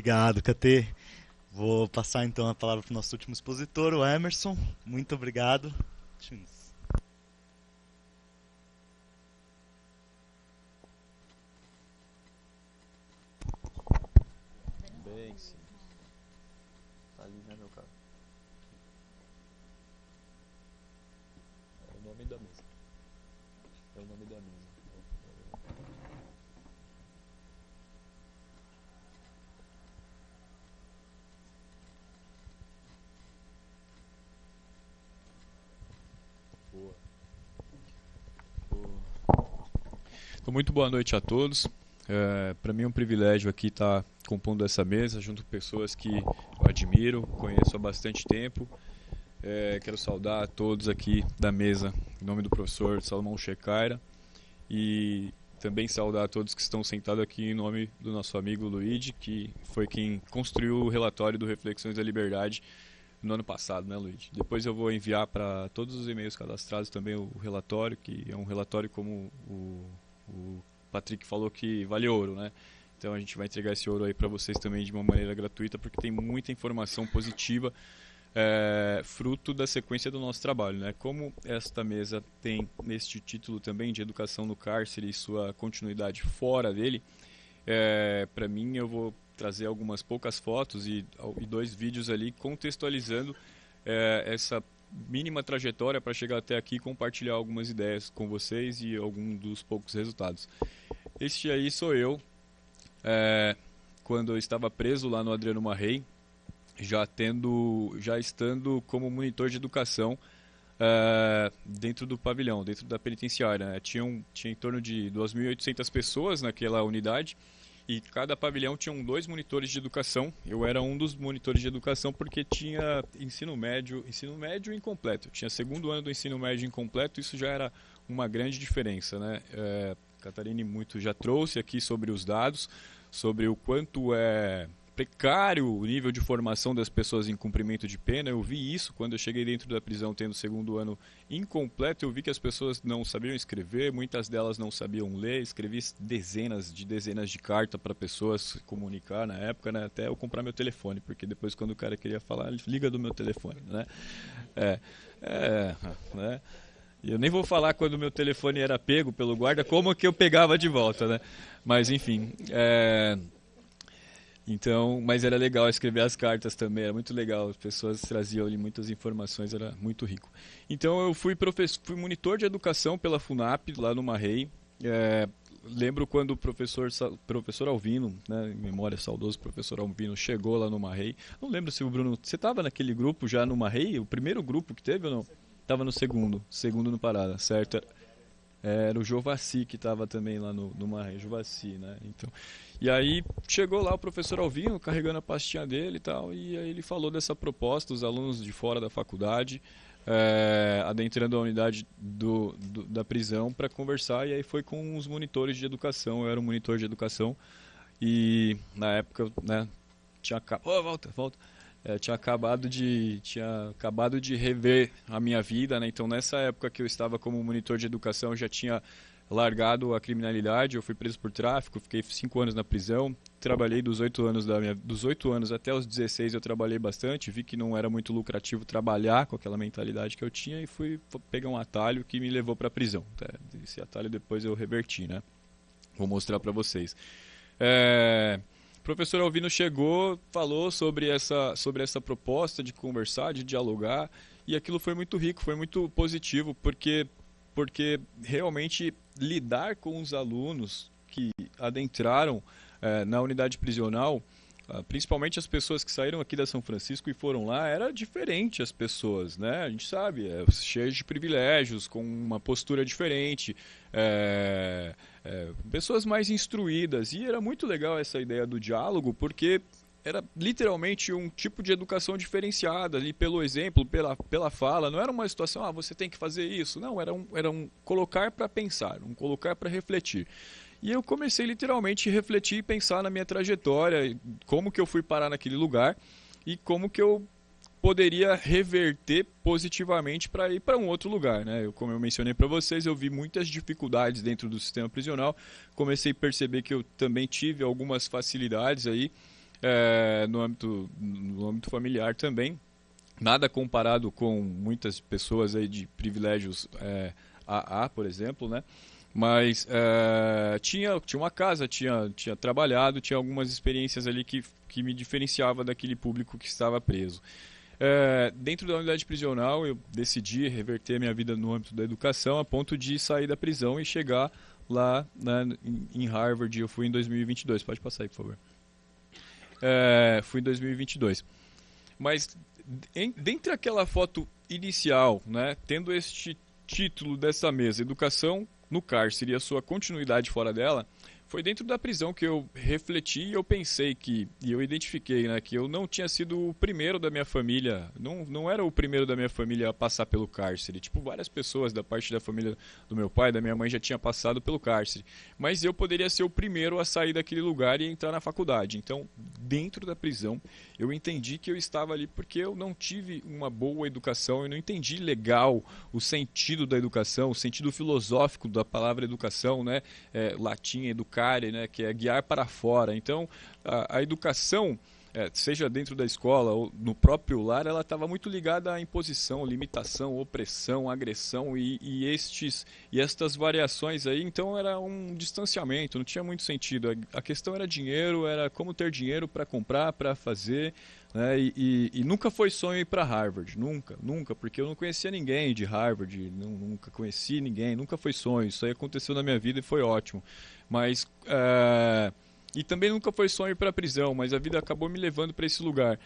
Obrigado, KT. Vou passar então a palavra para o nosso último expositor, o Emerson. Muito obrigado. Bem, sim. Tá ali, né, meu cara? É o nome da mesa. É o nome da mesa. Boa. Então, muito boa noite a todos. Para mim é um privilégio aqui estar compondo essa mesa junto com pessoas que eu admiro, conheço há bastante tempo. Quero saudar a todos aqui da mesa, em nome do professor Salomão Shecaira, e também saudar a todos que estão sentados aqui em nome do nosso amigo Luigi, que foi quem construiu o relatório do Reflexões da Liberdade no ano passado, né, Luigi? Depois eu vou enviar para todos os e-mails cadastrados também o relatório, que é um relatório como o Patrick falou que vale ouro, né? Então a gente vai entregar esse ouro aí para vocês também de uma maneira gratuita, porque tem muita informação positiva, fruto da sequência do nosso trabalho, né? Como esta mesa tem neste título também de educação no cárcere e sua continuidade fora dele, para mim eu vou trazer algumas poucas fotos e 2 vídeos ali contextualizando essa mínima trajetória para chegar até aqui e compartilhar algumas ideias com vocês e alguns dos poucos resultados. Este aí sou eu, quando eu estava preso lá no Adriano Marrei, já estando como monitor de educação dentro do pavilhão, dentro da penitenciária, né? Tinha em torno de 2.800 pessoas naquela unidade e cada pavilhão tinha 2 monitores de educação. Eu era um dos monitores de educação porque tinha ensino médio incompleto. Eu tinha segundo ano do ensino médio incompleto, isso já era uma grande diferença, né? Catarine já trouxe aqui sobre os dados, sobre o quanto é precário o nível de formação das pessoas em cumprimento de pena. Eu vi isso quando eu cheguei dentro da prisão tendo segundo ano incompleto. Eu vi que as pessoas não sabiam escrever, muitas delas não sabiam ler. Escrevi dezenas de cartas para pessoas se comunicar na época, né? Até eu comprar meu telefone, porque depois quando o cara queria falar, ele liga do meu telefone, né? Né? E eu nem vou falar quando o meu telefone era pego pelo guarda, como que eu pegava de volta, né? Mas enfim, então, mas era legal escrever as cartas também, era muito legal, as pessoas traziam ali muitas informações, era muito rico. Então eu fui monitor de educação pela FUNAP, lá no Marrei. Lembro quando o professor Alvino, né, em memória saudoso, professor Alvino, chegou lá no Marrei. Não lembro se o Bruno, você estava naquele grupo já no Marrei, o primeiro grupo que teve ou não? Estava no segundo no Parada, certo? Era o Jovassi que estava também lá no Marrei, Jovassi, né? Então, e aí chegou lá o professor Alvino carregando a pastinha dele e tal, e aí ele falou dessa proposta, os alunos de fora da faculdade, adentrando a unidade da prisão para conversar, e aí foi com os monitores de educação. Eu era um monitor de educação e na época, né, tinha tinha acabado de rever a minha vida, né? Então nessa época que eu estava como monitor de educação, eu já tinha largado a criminalidade. Eu fui preso por tráfico, fiquei 5 anos na prisão, trabalhei dos 8 anos até os 16 eu trabalhei bastante, vi que não era muito lucrativo trabalhar com aquela mentalidade que eu tinha e fui pegar um atalho que me levou para a prisão. Esse atalho depois eu reverti, né? Vou mostrar para vocês. O professor Alvino chegou, falou sobre essa proposta de conversar, de dialogar, e aquilo foi muito rico, foi muito positivo, porque realmente lidar com os alunos que adentraram na unidade prisional, principalmente as pessoas que saíram aqui da São Francisco e foram lá, era diferente as pessoas, né? A gente sabe, cheias de privilégios, com uma postura diferente, pessoas mais instruídas, e era muito legal essa ideia do diálogo, porque era literalmente um tipo de educação diferenciada ali pelo exemplo, pela fala. Não era uma situação, você tem que fazer isso. Não, era um colocar para pensar, um colocar para refletir. E eu comecei literalmente a refletir e pensar na minha trajetória, como que eu fui parar naquele lugar e como que eu poderia reverter positivamente para ir para um outro lugar, né? Como eu mencionei para vocês, eu vi muitas dificuldades dentro do sistema prisional, comecei a perceber que eu também tive algumas facilidades aí, no âmbito familiar também. Nada comparado com muitas pessoas aí de privilégios AA, por exemplo, né? Mas tinha uma casa, tinha trabalhado, tinha algumas experiências ali que me diferenciava daquele público que estava preso. Dentro da unidade prisional, eu decidi reverter minha vida no âmbito da educação a ponto de sair da prisão e chegar lá, né, em Harvard. Eu fui em 2022. Pode passar aí, por favor. Fui em 2022. Mas dentre aquela foto inicial, né, tendo este título dessa mesa, Educação no Cárcere e a sua continuidade fora dela, foi dentro da prisão que eu refleti e eu pensei e eu identifiquei, né, que eu não tinha sido o primeiro da minha família, não era o primeiro da minha família a passar pelo cárcere. Tipo, várias pessoas da parte da família do meu pai, da minha mãe, já tinham passado pelo cárcere. Mas eu poderia ser o primeiro a sair daquele lugar e entrar na faculdade. Então, dentro da prisão, eu entendi que eu estava ali porque eu não tive uma boa educação, eu não entendi legal o sentido da educação, o sentido filosófico da palavra educação, né, latim, educar, né, que é guiar para fora. Então, a educação, seja dentro da escola ou no próprio lar, ela estava muito ligada à imposição, limitação, opressão, agressão e estas variações aí. Então, era um distanciamento, não tinha muito sentido. A questão era dinheiro, era como ter dinheiro para comprar, para fazer, né, e nunca foi sonho ir para Harvard, nunca, porque eu não conhecia ninguém de Harvard, nunca conheci ninguém, nunca foi sonho. Isso aí aconteceu na minha vida e foi ótimo. Mas e também nunca foi sonho para a prisão, mas a vida acabou me levando para esse lugar.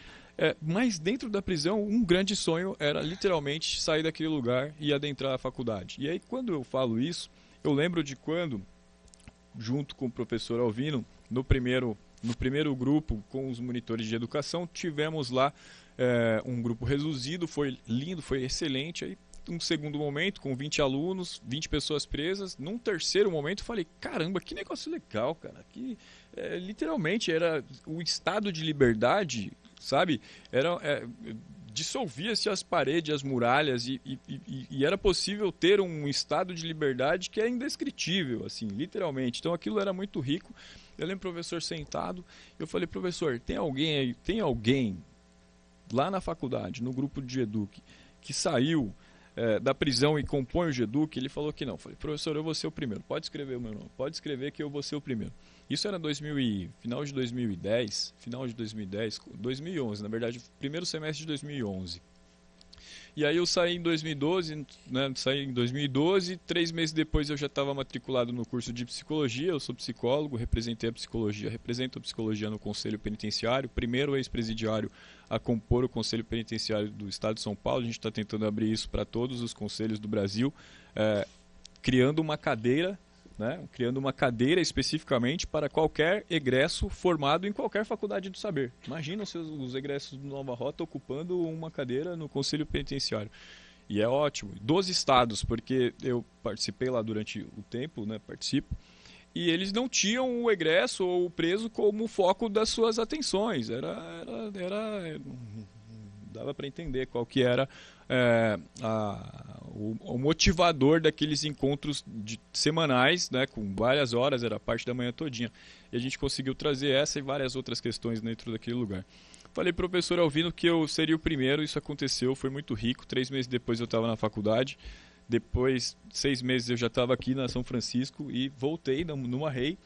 Mas dentro da prisão, um grande sonho era literalmente sair daquele lugar e adentrar a faculdade. E aí, quando eu falo isso, eu lembro de quando, junto com o professor Alvino, no primeiro grupo com os monitores de educação, tivemos lá um grupo reduzido, foi lindo, foi excelente. Aí, um segundo momento, com 20 alunos, 20 pessoas presas. Num terceiro momento, eu falei, caramba, que negócio legal, cara. Que, literalmente, era o estado de liberdade, sabe? Dissolvia-se as paredes, as muralhas, e era possível ter um estado de liberdade que é indescritível, assim, literalmente. Então, aquilo era muito rico. Eu lembro o professor sentado, eu falei, professor, tem alguém lá na faculdade, no grupo de Educ, que saiu da prisão e compõe o GEDUC? Ele falou que não. Eu falei, professor, eu vou ser o primeiro. Pode escrever o meu nome. Pode escrever que eu vou ser o primeiro. Isso era final de 2010, 2011, na verdade, primeiro semestre de 2011. E aí eu saí em 2012, né, 3 meses depois eu já estava matriculado no curso de psicologia. Eu sou psicólogo, represento a psicologia no Conselho Penitenciário, primeiro ex-presidiário a compor o Conselho Penitenciário do Estado de São Paulo. A gente está tentando abrir isso para todos os conselhos do Brasil, criando uma cadeira, né, especificamente para qualquer egresso formado em qualquer faculdade do saber. Imagina os egressos do Nova Rota ocupando uma cadeira no Conselho Penitenciário. E é ótimo. 12 estados, porque eu participei lá durante o tempo, né, participo, e eles não tinham o egresso ou o preso como foco das suas atenções. Dava para entender qual que era o motivador daqueles encontros semanais, né, com várias horas, era a parte da manhã todinha. E a gente conseguiu trazer essa e várias outras questões dentro daquele lugar. Falei para o professor Alvino que eu seria o primeiro, isso aconteceu, foi muito rico. 3 meses depois eu estava na faculdade. Depois, 6 meses eu já estava aqui na São Francisco e voltei numa REI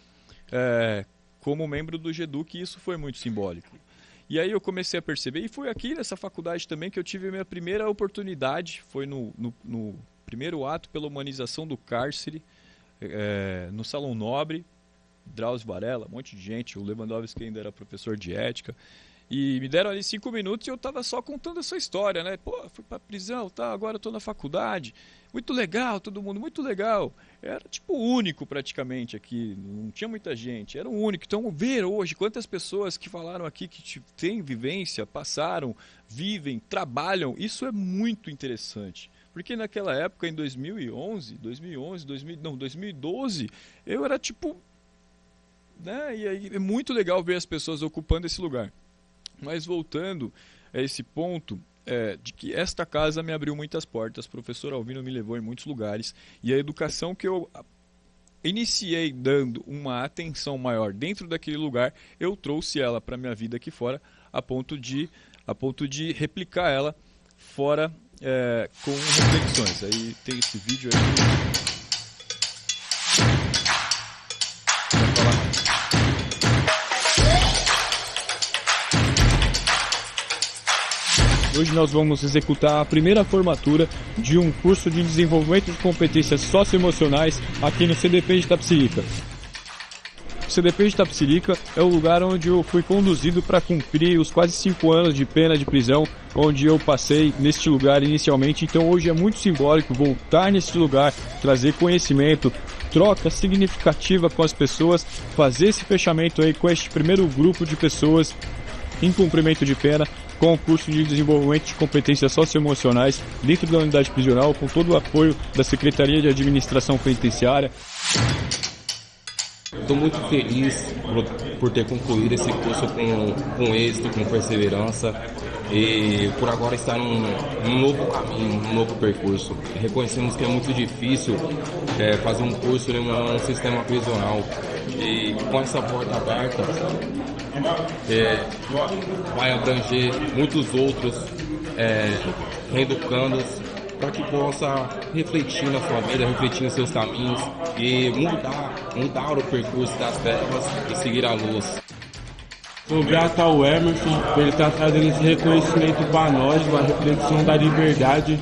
como membro do GEDUC, e isso foi muito simbólico. E aí eu comecei a perceber, e foi aqui nessa faculdade também que eu tive a minha primeira oportunidade, foi no primeiro ato pela humanização do cárcere, no Salão Nobre, Drauzio Varela, um monte de gente, o Lewandowski ainda era professor de ética, e me deram ali 5 minutos e eu estava só contando essa história, né? Pô, fui pra prisão, tá, agora eu tô na faculdade. Muito legal, todo mundo, muito legal. Era tipo único praticamente aqui, não tinha muita gente, era o único. Então, ver hoje quantas pessoas que falaram aqui que têm vivência, passaram, vivem, trabalham, isso é muito interessante. Porque naquela época, em 2012, eu era tipo, né? E aí é muito legal ver as pessoas ocupando esse lugar. Mas voltando a esse ponto, de que esta casa me abriu muitas portas, o professor Alvino me levou em muitos lugares, e a educação que eu iniciei dando uma atenção maior dentro daquele lugar, eu trouxe ela para minha vida aqui fora, a ponto de replicar ela fora com reflexões. Aí tem esse vídeo aí. Hoje nós vamos executar a primeira formatura de um curso de desenvolvimento de competências socioemocionais aqui no CDP de Itapecerica. O CDP de Itapecerica é o lugar onde eu fui conduzido para cumprir os quase 5 anos de pena de prisão, onde eu passei neste lugar inicialmente. Então hoje é muito simbólico voltar neste lugar, trazer conhecimento, troca significativa com as pessoas, fazer esse fechamento aí com este primeiro grupo de pessoas em cumprimento de pena, com o curso de desenvolvimento de competências socioemocionais dentro da unidade prisional, com todo o apoio da Secretaria de Administração Penitenciária. Estou muito feliz por ter concluído esse curso com êxito, com perseverança e por agora estar num novo caminho, num novo percurso. Reconhecemos que é muito difícil fazer um curso em um sistema prisional e com essa porta aberta vai abranger muitos outros reeducandos para que possa refletir na sua vida, refletir nos seus caminhos e mudar o percurso das trevas e seguir a luz. Sou grato ao Emerson por ele estar trazendo esse reconhecimento para nós, uma reflexão da liberdade.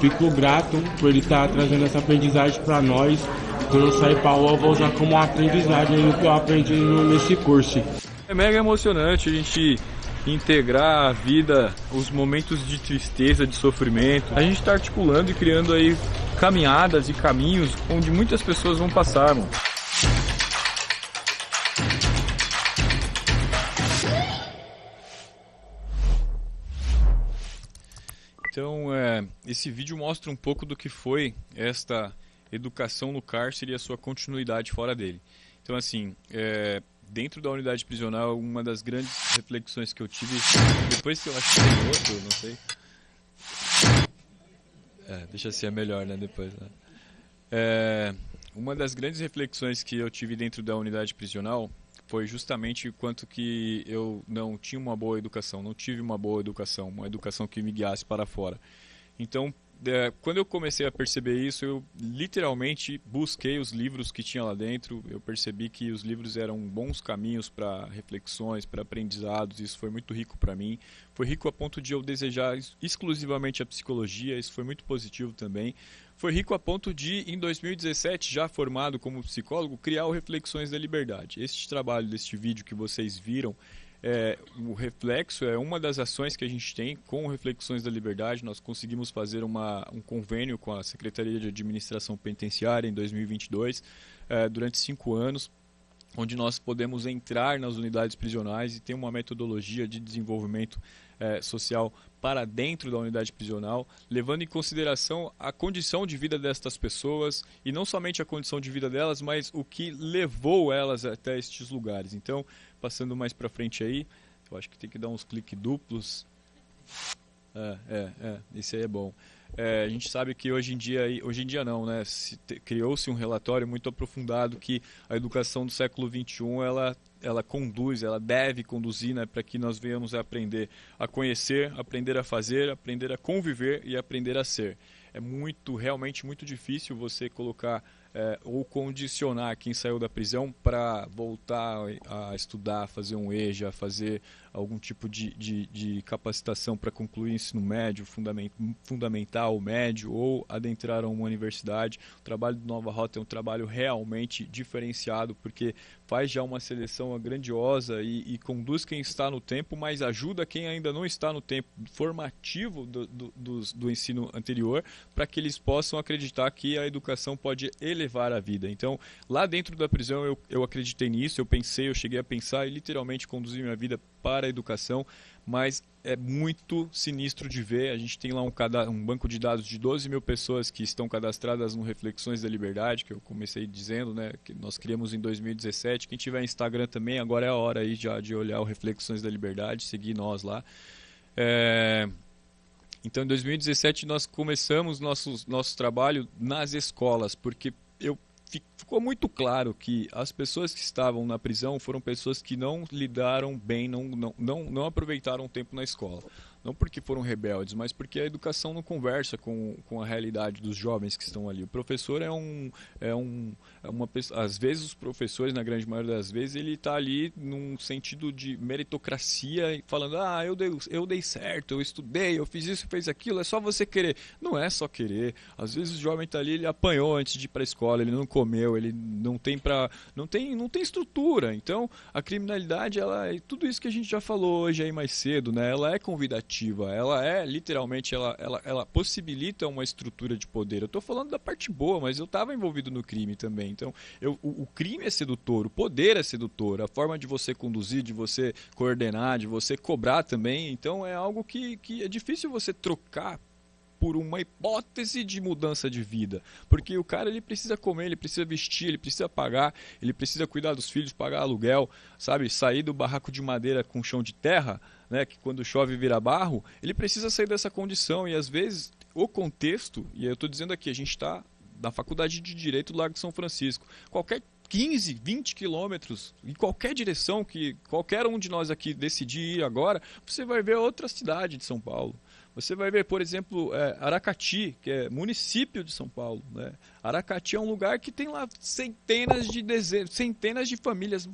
Fico grato por ele estar trazendo essa aprendizagem para nós. Quando eu sair para a rua, eu vou usar como aprendizagem o que eu aprendi nesse curso. É mega emocionante a gente integrar a vida, os momentos de tristeza, de sofrimento. A gente está articulando e criando aí caminhadas e caminhos onde muitas pessoas vão passar, mano. Então, esse vídeo mostra um pouco do que foi esta educação no cárcere e a sua continuidade fora dele. Então, assim, dentro da unidade prisional, uma das grandes reflexões que eu tive, depois que eu acho que tem outro, não sei. Deixa ser melhor, né, depois. Né? Uma das grandes reflexões que eu tive dentro da unidade prisional foi justamente o quanto que eu não tinha uma boa educação, não tive uma boa educação, uma educação que me guiasse para fora. Então, quando eu comecei a perceber isso, eu literalmente busquei os livros que tinha lá dentro. Eu percebi que os livros eram bons caminhos para reflexões, para aprendizados. Isso foi muito rico para mim. Foi rico a ponto de eu desejar exclusivamente a psicologia. Isso foi muito positivo também. Foi rico a ponto de, em 2017, já formado como psicólogo, criar o Reflexões da Liberdade. Este trabalho deste vídeo que vocês viram, o Reflexo é uma das ações que a gente tem com o Reflexões da Liberdade. Nós conseguimos fazer um convênio com a Secretaria de Administração Penitenciária em 2022, durante 5 anos, onde nós podemos entrar nas unidades prisionais e ter uma metodologia de desenvolvimento social para dentro da unidade prisional, levando em consideração a condição de vida destas pessoas, e não somente a condição de vida delas, mas o que levou elas até estes lugares. Então, passando mais para frente aí, eu acho que tem que dar uns cliques duplos. Esse aí é bom. A gente sabe que hoje em dia não, né? Criou-se um relatório muito aprofundado que a educação do século XXI ela deve conduzir, né, para que nós venhamos a aprender a conhecer, aprender a fazer, aprender a conviver e aprender a ser. É realmente muito difícil você colocar ou condicionar quem saiu da prisão para voltar a estudar, fazer um EJA, fazer algum tipo de capacitação para concluir ensino médio, fundamental, médio, ou adentrar a uma universidade. O trabalho do Nova Rota é um trabalho realmente diferenciado, porque faz já uma seleção grandiosa e conduz quem está no tempo, mas ajuda quem ainda não está no tempo formativo do ensino anterior, para que eles possam acreditar que a educação pode elevar a vida. Então, lá dentro da prisão eu acreditei nisso, eu cheguei a pensar e literalmente conduzi minha vida para a educação, mas é muito sinistro de ver. A gente tem lá um banco de dados de 12 mil pessoas que estão cadastradas no Reflexões da Liberdade, que eu comecei dizendo, né, que nós criamos em 2017. Quem tiver Instagram também, agora é a hora aí já de olhar o Reflexões da Liberdade, seguir nós lá. Então, em 2017, nós começamos nosso trabalho nas escolas, porque eu ficou muito claro que as pessoas que estavam na prisão foram pessoas que não lidaram bem, não aproveitaram o tempo na escola. Não porque foram rebeldes, mas porque a educação não conversa com a realidade dos jovens que estão ali. O professor uma pessoa, às vezes os professores, na grande maioria das vezes, ele está ali num sentido de meritocracia, falando, eu dei certo, eu estudei, eu fiz isso, fiz aquilo, é só você querer. Não é só querer. Às vezes o jovem está ali, ele apanhou antes de ir para a escola, ele não comeu, ele não tem estrutura. Então, a criminalidade, tudo isso que a gente já falou hoje aí mais cedo, né? Ela é convidativa. Ela é, literalmente, ela possibilita uma estrutura de poder. Eu estou falando da parte boa, mas eu estava envolvido no crime também. Então, o crime é sedutor, o poder é sedutor, a forma de você conduzir, de você coordenar, de você cobrar também. Então, é algo que é difícil você trocar por uma hipótese de mudança de vida, porque o cara ele precisa comer, ele precisa vestir, ele precisa pagar, ele precisa cuidar dos filhos, pagar aluguel, sabe, sair do barraco de madeira com chão de terra, né, que quando chove vira barro, ele precisa sair dessa condição e às vezes o contexto, e eu estou dizendo aqui, a gente está na Faculdade de Direito do Largo de São Francisco, qualquer 15, 20 quilômetros, em qualquer direção que qualquer um de nós aqui decidir ir agora, você vai ver outra cidade de São Paulo. Você vai ver, por exemplo, Aracati, que é município de São Paulo, né? Aracati é um lugar que tem lá centenas de famílias,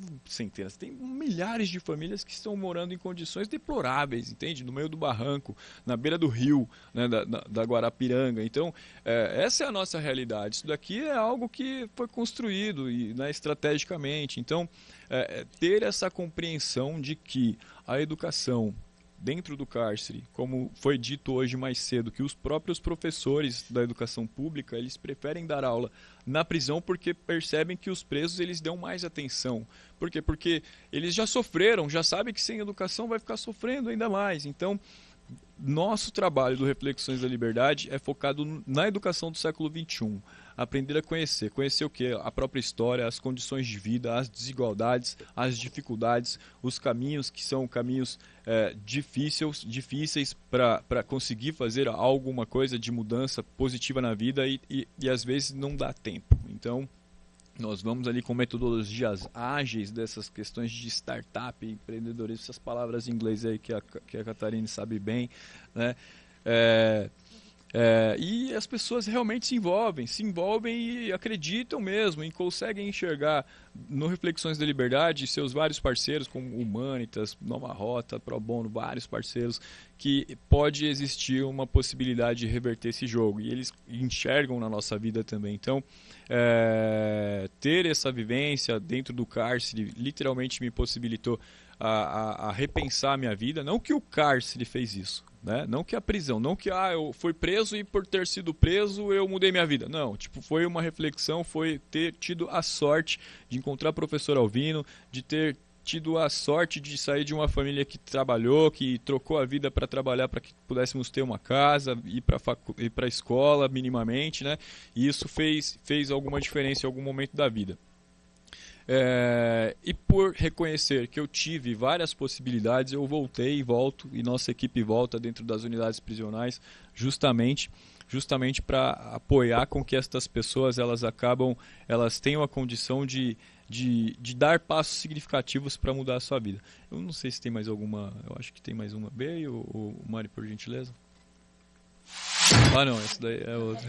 tem milhares de famílias que estão morando em condições deploráveis, entende? No meio do barranco, na beira do rio, né? da Guarapiranga. Então, essa é a nossa realidade. Isso daqui é algo que foi construído né, estrategicamente. Então, ter essa compreensão de que a educação dentro do cárcere, como foi dito hoje mais cedo, que os próprios professores da educação pública, eles preferem dar aula na prisão porque percebem que os presos eles dão mais atenção. Por quê? Porque eles já sofreram, já sabem que sem educação vai ficar sofrendo ainda mais. Então, nosso trabalho do Reflexões da Liberdade é focado na educação do século XXI. Aprender a conhecer o que? A própria história, as condições de vida, as desigualdades, as dificuldades, os caminhos que são caminhos difíceis para conseguir fazer alguma coisa de mudança positiva na vida e às vezes não dá tempo. Então, nós vamos ali com metodologias ágeis dessas questões de startup, empreendedorismo, essas palavras em inglês aí que a Catarine sabe bem, né? E as pessoas realmente se envolvem e acreditam mesmo e conseguem enxergar no Reflexões da Liberdade seus vários parceiros, como Humanitas, Nova Rota, Pro Bono, vários parceiros, que pode existir uma possibilidade de reverter esse jogo. E eles enxergam na nossa vida também. Então, ter essa vivência dentro do cárcere literalmente me possibilitou a repensar a minha vida. Não que o cárcere fez isso, né? Não que a prisão, não que eu fui preso e por ter sido preso eu mudei minha vida. Não, foi uma reflexão, foi ter tido a sorte de encontrar o professor Alvino, de ter tido a sorte de sair de uma família que trabalhou, que trocou a vida para trabalhar para que pudéssemos ter uma casa, ir para a escola minimamente, né? E isso fez alguma diferença em algum momento da vida. E por reconhecer que eu tive várias possibilidades, eu voltei e volto, e nossa equipe volta dentro das unidades prisionais justamente para apoiar com que estas pessoas elas tenham a condição de dar passos significativos para mudar a sua vida. Eu não sei se tem mais alguma, eu acho que tem mais uma. B, o Mari, por gentileza. Não, esse daí é outro.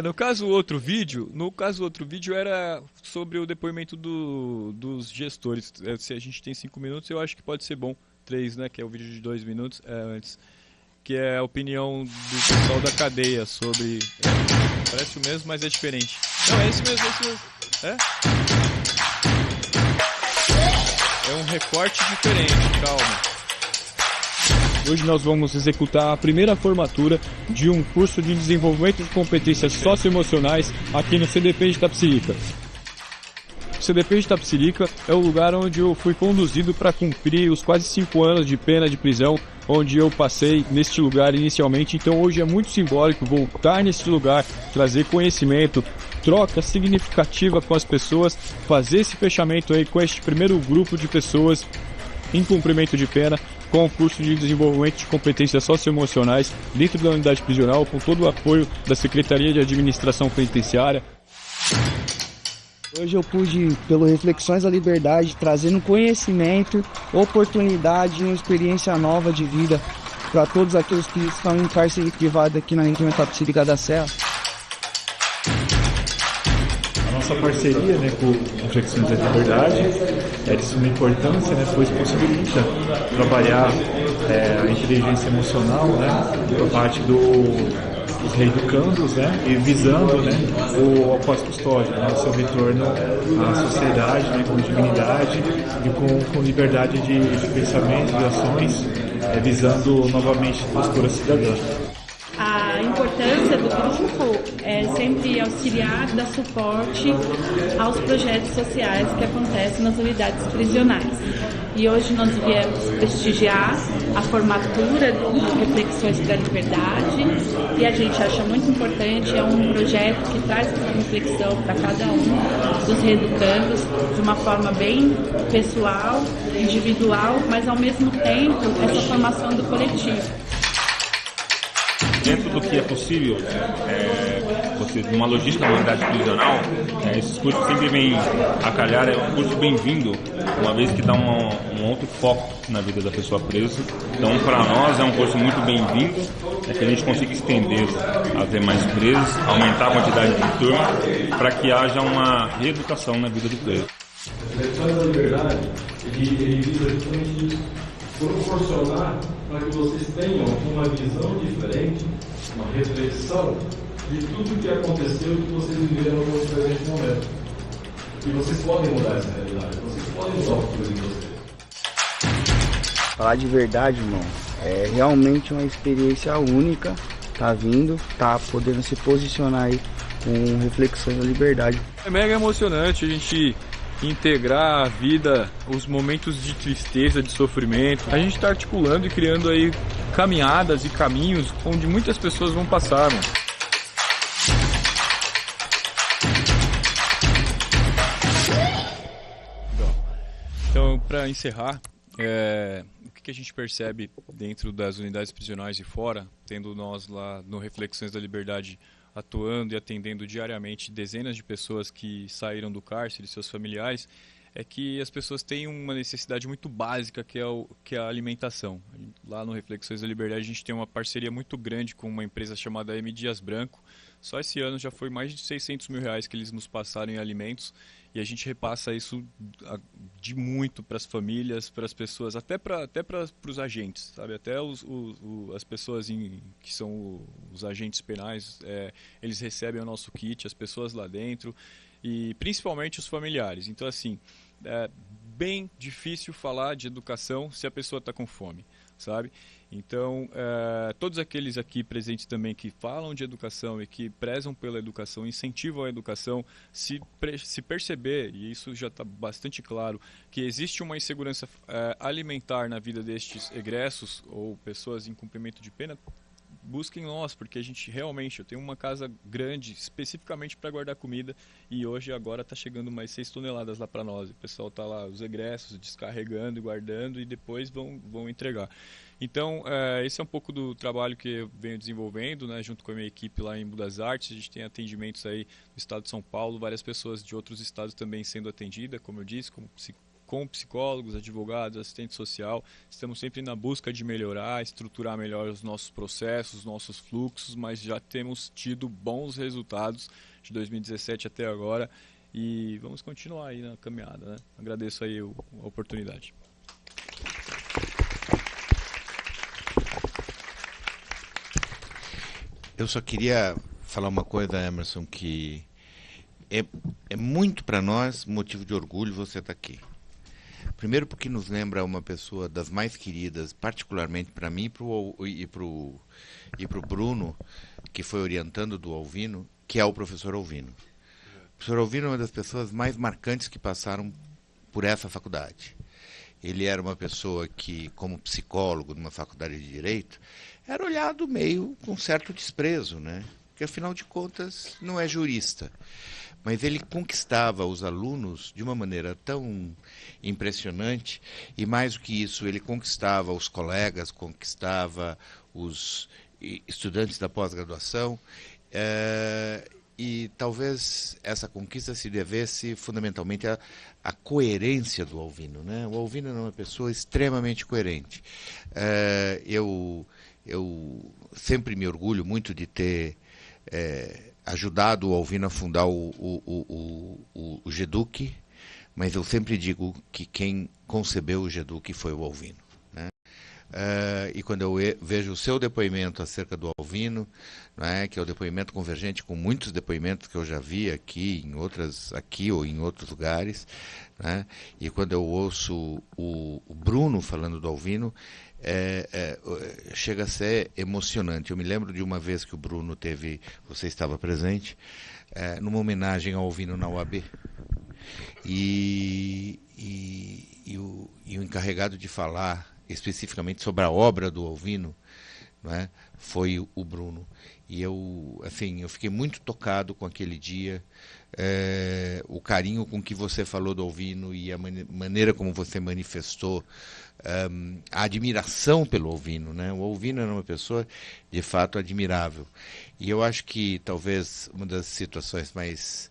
No caso o outro vídeo era sobre o depoimento dos gestores. Se a gente tem 5 minutos, eu acho que pode ser bom 3, né, que é o vídeo de 2 minutos antes, que é a opinião do pessoal da cadeia sobre... parece o mesmo, mas é diferente. Não, é esse mesmo. É um recorte diferente, calma. Hoje nós vamos executar a primeira formatura de um curso de desenvolvimento de competências socioemocionais aqui no CDP de Itapecerica. O CDP de Itapecerica é o lugar onde eu fui conduzido para cumprir os quase 5 anos de pena de prisão, onde eu passei neste lugar inicialmente. Então hoje é muito simbólico voltar neste lugar, trazer conhecimento, troca significativa com as pessoas, fazer esse fechamento aí com este primeiro grupo de pessoas em cumprimento de pena, com o curso de desenvolvimento de competências socioemocionais dentro da unidade prisional, com todo o apoio da Secretaria de Administração Penitenciária. Hoje eu pude, pelo Reflexões da Liberdade, trazendo conhecimento, oportunidade e uma experiência nova de vida para todos aqueles que estão em cárcere privado aqui na região Itapecerica da Serra. A nossa parceria, né, com Reflexões da Liberdade é de suma importância, né, pois possibilita trabalhar a inteligência emocional, né, por parte dos reeducandos, né, e visando, né, o pós-custódio, né, o seu retorno à sociedade, né, com dignidade e com liberdade de pensamento, de ações, visando novamente postura cidadã. A importância do grupo é sempre auxiliar, dar suporte aos projetos sociais que acontecem nas unidades prisionais. E hoje nós viemos prestigiar a formatura do Reflexões da Liberdade e a gente acha muito importante, é um projeto que traz essa reflexão para cada um dos reeducandos de uma forma bem pessoal, individual, mas ao mesmo tempo essa formação do coletivo. Dentro do que é possível, você, numa logística da unidade prisional, esses cursos sempre vêm a calhar, é um curso bem-vindo, uma vez que dá um outro foco na vida da pessoa presa. Então, para nós, é um curso muito bem-vindo, que a gente consiga estender as demais presos, aumentar a quantidade de turma, para que haja uma reeducação na vida do preso. Reflexões da Liberdade, ele visa justamente proporcionar para que vocês tenham uma visão diferente, uma reflexão de tudo o que aconteceu e que vocês viveram no presente momento. E vocês podem mudar essa realidade, vocês podem mudar o futuro de vocês. Falar de verdade, irmão, é realmente uma experiência única, tá vindo, tá podendo se posicionar aí com Reflexões da Liberdade. É mega emocionante a gente integrar a vida, os momentos de tristeza, de sofrimento. A gente está articulando e criando aí caminhadas e caminhos onde muitas pessoas vão passar, mano. Então, para encerrar, o que a gente percebe dentro das unidades prisionais e fora, tendo nós lá no Reflexões da Liberdade atuando e atendendo diariamente dezenas de pessoas que saíram do cárcere, seus familiares, é que as pessoas têm uma necessidade muito básica que é a alimentação. Lá no Reflexões da Liberdade a gente tem uma parceria muito grande com uma empresa chamada M. Dias Branco. Só esse ano já foi mais de R$600 mil que eles nos passaram em alimentos e a gente repassa isso de muito para as famílias, para as pessoas, até para os agentes, sabe? Até as pessoas que são os agentes penais, eles recebem o nosso kit, as pessoas lá dentro e principalmente os familiares. Então, assim, é bem difícil falar de educação se a pessoa está com fome, sabe? Então, todos aqueles aqui presentes também que falam de educação e que prezam pela educação, incentivam a educação, se perceber, e isso já está bastante claro, que existe uma insegurança alimentar na vida destes egressos ou pessoas em cumprimento de pena, busquem nós, porque a gente realmente, eu tenho uma casa grande especificamente para guardar comida e hoje agora está chegando mais 6 toneladas lá para nós. O pessoal está lá, os egressos, descarregando e guardando e depois vão entregar. Então, esse é um pouco do trabalho que eu venho desenvolvendo, né, junto com a minha equipe lá em Budas Artes. A gente tem atendimentos aí no estado de São Paulo, várias pessoas de outros estados também sendo atendidas, como eu disse, com psicólogos, advogados, assistente social. Estamos sempre na busca de melhorar, estruturar melhor os nossos processos, os nossos fluxos, mas já temos tido bons resultados de 2017 até agora e vamos continuar aí na caminhada, né? Agradeço aí a oportunidade. Eu só queria falar uma coisa, Emerson, que é muito para nós motivo de orgulho você estar aqui. Primeiro porque nos lembra uma pessoa das mais queridas, particularmente para mim e pro Bruno, que foi orientando do Alvino, que é o professor Alvino. O professor Alvino é uma das pessoas mais marcantes que passaram por essa faculdade. Ele era uma pessoa que, como psicólogo numa faculdade de Direito, era olhado meio com certo desprezo, né? Porque, afinal de contas, não é jurista. Mas ele conquistava os alunos de uma maneira tão impressionante, e mais do que isso, ele conquistava os colegas, conquistava os estudantes da pós-graduação, e talvez essa conquista se devesse fundamentalmente à coerência do Alvino, né? O Alvino é uma pessoa extremamente coerente. Eu sempre me orgulho muito de ter ajudado o Alvino a fundar o GEDUC, mas eu sempre digo que quem concebeu o GEDUC foi o Alvino, né? E quando eu vejo o seu depoimento acerca do Alvino, né, que é o depoimento convergente com muitos depoimentos que eu já vi aqui ou em outros lugares, né, e quando eu ouço o Bruno falando do Alvino, chega a ser emocionante. Eu me lembro de uma vez que o Bruno você estava presente, numa homenagem ao Alvino na UAB, e o encarregado de falar especificamente sobre a obra do Alvino, não é, foi o Bruno. E eu fiquei muito tocado com aquele dia, o carinho com que você falou do Alvino e a maneira como você manifestou a admiração pelo Alvino, né? O Alvino era uma pessoa, de fato, admirável. E eu acho que talvez uma das situações mais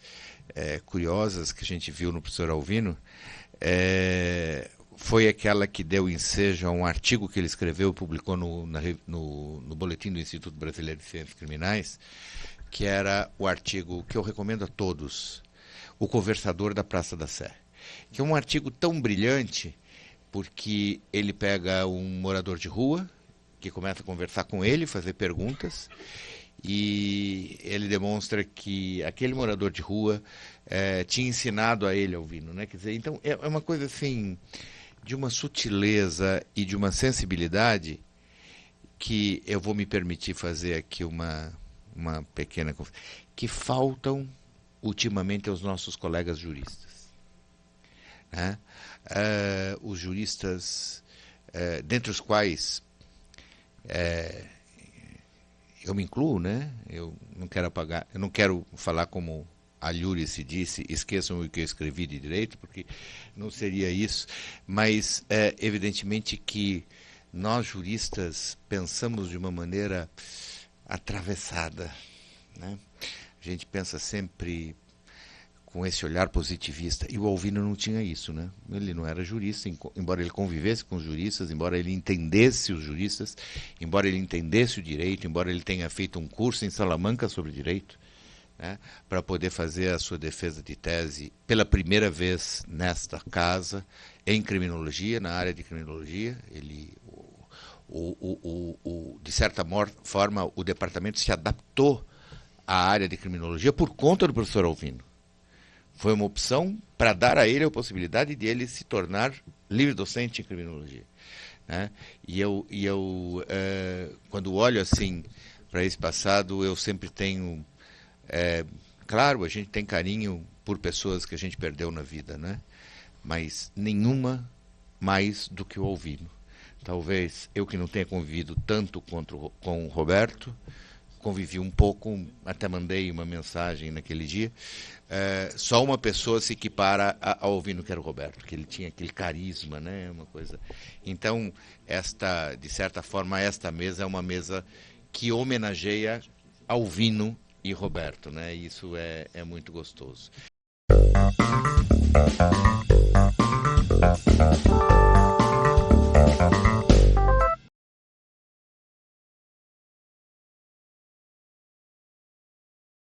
curiosas que a gente viu no professor Alvino foi aquela que deu ensejo a um artigo que ele escreveu e publicou no boletim do Instituto Brasileiro de Ciências Criminais, que era o artigo que eu recomendo a todos, O Conversador da Praça da Sé, que é um artigo tão brilhante porque ele pega um morador de rua que começa a conversar com ele, fazer perguntas, e ele demonstra que aquele morador de rua tinha ensinado a ele Alvino, né? Quer dizer, então é uma coisa assim de uma sutileza e de uma sensibilidade que eu vou me permitir fazer aqui uma pequena que faltam ultimamente aos nossos colegas juristas, né? Os juristas, dentre os quais eu me incluo, né? Eu não quero falar como a Lúrice disse, esqueçam o que eu escrevi de direito, porque não seria isso, mas evidentemente que nós juristas pensamos de uma maneira atravessada, né? A gente pensa sempre com esse olhar positivista, e o Alvino não tinha isso, né? Ele não era jurista, embora ele convivesse com os juristas, embora ele entendesse os juristas, embora ele entendesse o direito, embora ele tenha feito um curso em Salamanca sobre direito, né, para poder fazer a sua defesa de tese pela primeira vez nesta casa, em criminologia, na área de criminologia. Ele, de certa forma, o departamento se adaptou à área de criminologia por conta do professor Alvino. Foi uma opção para dar a ele a possibilidade de ele se tornar livre docente em criminologia, né? E eu quando olho assim para esse passado, eu sempre tenho claro, a gente tem carinho por pessoas que a gente perdeu na vida, né? Mas nenhuma mais do que o Alvino. Talvez eu que não tenha convivido tanto com o Roberto, convivi um pouco, até mandei uma mensagem naquele dia, só uma pessoa se equipara ao Alvino, que era o Roberto, que ele tinha aquele carisma, né? Uma coisa. Então, de certa forma, esta mesa é uma mesa que homenageia Alvino e Roberto, né? Isso é muito gostoso.